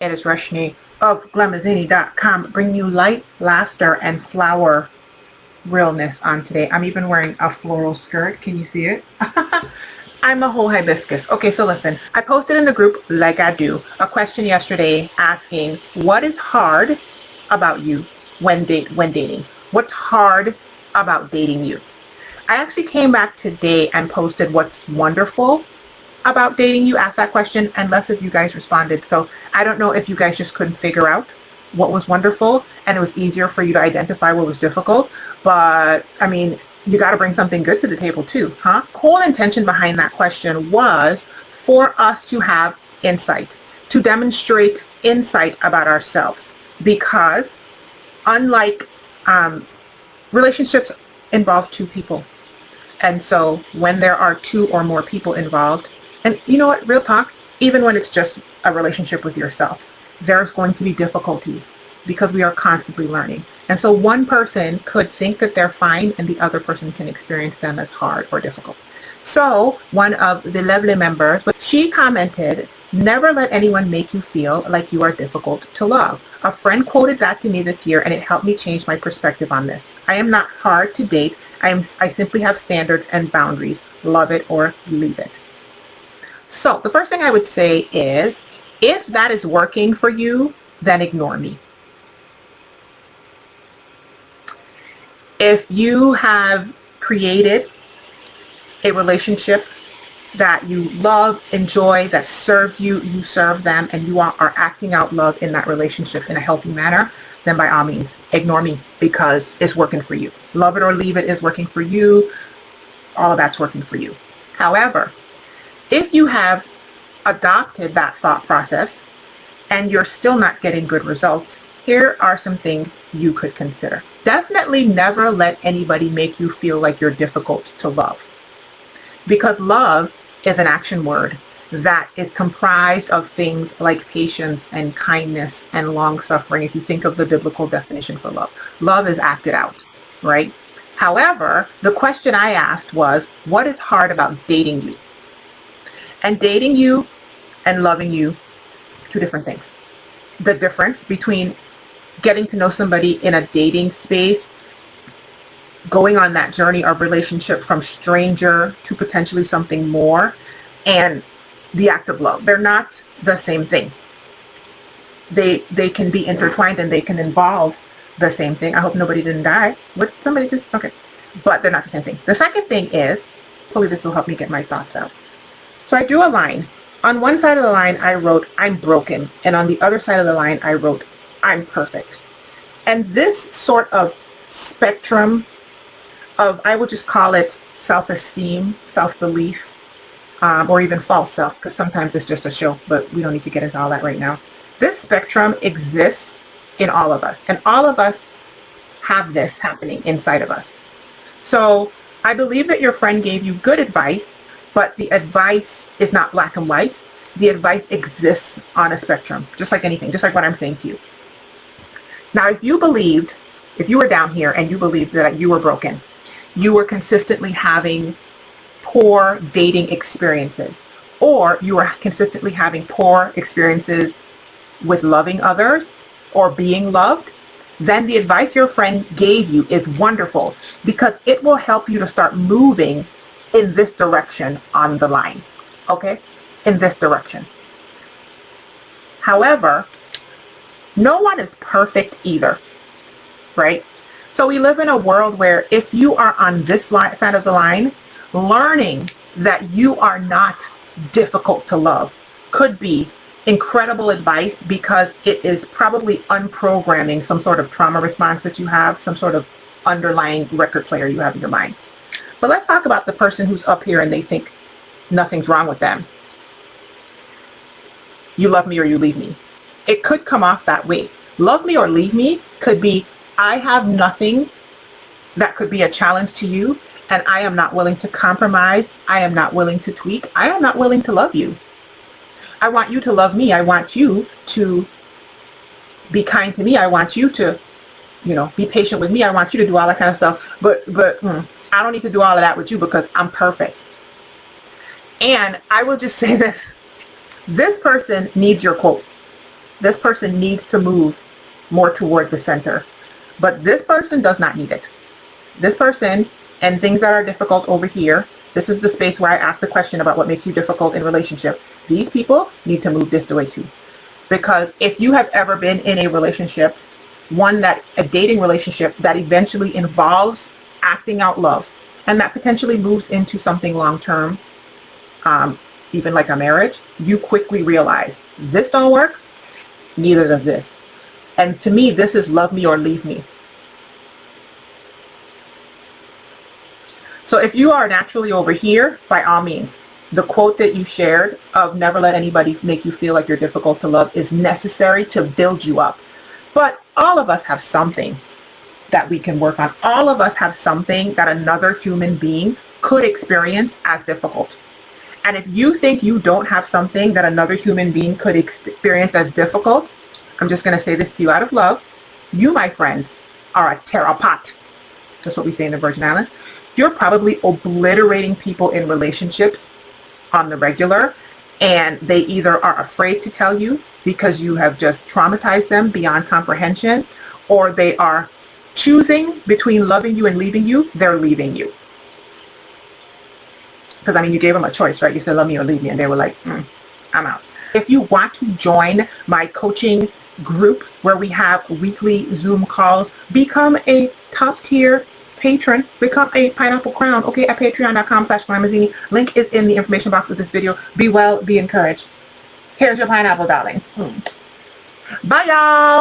It is Rashni of glamazini.com bringing you light, laughter, and flower realness on today. I'm even wearing a floral skirt. Can you see it? I'm a whole hibiscus. Okay, so listen. I posted in the group, like I do, a question yesterday asking, what is hard about you when dating? What's hard about dating you? I actually came back today and posted what's wonderful about dating you, asked that question, and less of you guys responded. So I don't know if you guys just couldn't figure out what was wonderful and it was easier for you to identify what was difficult. But I mean, you got to bring something good to the table too, huh? Whole intention behind that question was for us to have insight, to demonstrate insight about ourselves, because unlike relationships involve two people. And so when there are two or more people involved, and you know what, real talk, even when it's just a relationship with yourself, there's going to be difficulties because we are constantly learning. And so one person could think that they're fine and the other person can experience them as hard or difficult. So one of the lovely members, she commented, never let anyone make you feel like you are difficult to love. A friend quoted that to me this year and it helped me change my perspective on this. I am not hard to date. I simply have standards and boundaries. Love it or leave it. So the first thing I would say is, if that is working for you, then ignore me. If you have created a relationship that you love, enjoy, that serves you, you serve them, and you are acting out love in that relationship in a healthy manner, then by all means, ignore me because it's working for you. Love it or leave it is working for you. All of that's working for you. However, if you have adopted that thought process and you're still not getting good results, here are some things you could consider. Definitely never let anybody make you feel like you're difficult to love, because love is an action word that is comprised of things like patience and kindness and long suffering. If you think of the biblical definition for love, love is acted out, right? However, the question I asked was, what is hard about dating you? And dating you and loving you, two different things. The difference between getting to know somebody in a dating space, going on that journey of relationship from stranger to potentially something more, and the act of love. They're not the same thing. They can be intertwined and they can involve the same thing. I hope nobody didn't die. What, somebody just, okay. But they're not the same thing. The second thing is, hopefully this will help me get my thoughts out. So I drew a line. On one side of the line, I wrote, I'm broken. And on the other side of the line, I wrote, I'm perfect. And this sort of spectrum of, I would just call it self-esteem, self-belief, or even false self, because sometimes it's just a show, but we don't need to get into all that right now. This spectrum exists in all of us, and all of us have this happening inside of us. So I believe that your friend gave you good advice, but the advice is not black and white. The advice exists on a spectrum, just like anything, just like what I'm saying to you. Now, if you were down here and you believed that you were broken, you were consistently having poor dating experiences, or you were consistently having poor experiences with loving others or being loved, then the advice your friend gave you is wonderful because it will help you to start moving in this direction on the line, okay? In this direction. However, no one is perfect either, right? So we live in a world where if you are on this side of the line, learning that you are not difficult to love could be incredible advice, because it is probably unprogramming some sort of trauma response that you have, some sort of underlying record player you have in your mind. But let's talk about the person who's up here and they think nothing's wrong with them. You love me or you leave me. It could come off that way. Love me or leave me could be, I have nothing that could be a challenge to you, and I am not willing to compromise. I am not willing to tweak. I am not willing to love you. I want you to love me. I want you to be kind to me. I want you to, be patient with me. I want you to do all that kind of stuff. But I don't need to do all of that with you because I'm perfect. And I will just say this. This person needs your quote. this person needs to move more toward the center. But this person does not need it. This person and things that are difficult over here, this is the space where I ask the question about what makes you difficult in relationship. These people need to move this way too. Because if you have ever been in a relationship, a dating relationship that eventually involves acting out love, and that potentially moves into something long-term, even like a marriage, you quickly realize this don't work, neither does this. And to me, this is love me or leave me. So if you are naturally over here, by all means, the quote that you shared of never let anybody make you feel like you're difficult to love is necessary to build you up. But all of us have something that we can work on. All of us have something that another human being could experience as difficult. And if you think you don't have something that another human being could experience as difficult, I'm just going to say this to you out of love. You, my friend, are a terrapot. That's what we say in the Virgin Islands. You're probably obliterating people in relationships on the regular, and they either are afraid to tell you because you have just traumatized them beyond comprehension, or they are choosing between loving you and leaving you. They're leaving you. Because, I mean, you gave them a choice, right? You said, love me or leave me. And they were like, I'm out. If you want to join my coaching group where we have weekly Zoom calls, become a top tier patron, become a pineapple crown, okay, at patreon.com/glamazini. Link is in the information box of this video. Be well, be encouraged. Here's your pineapple, darling. Bye, y'all.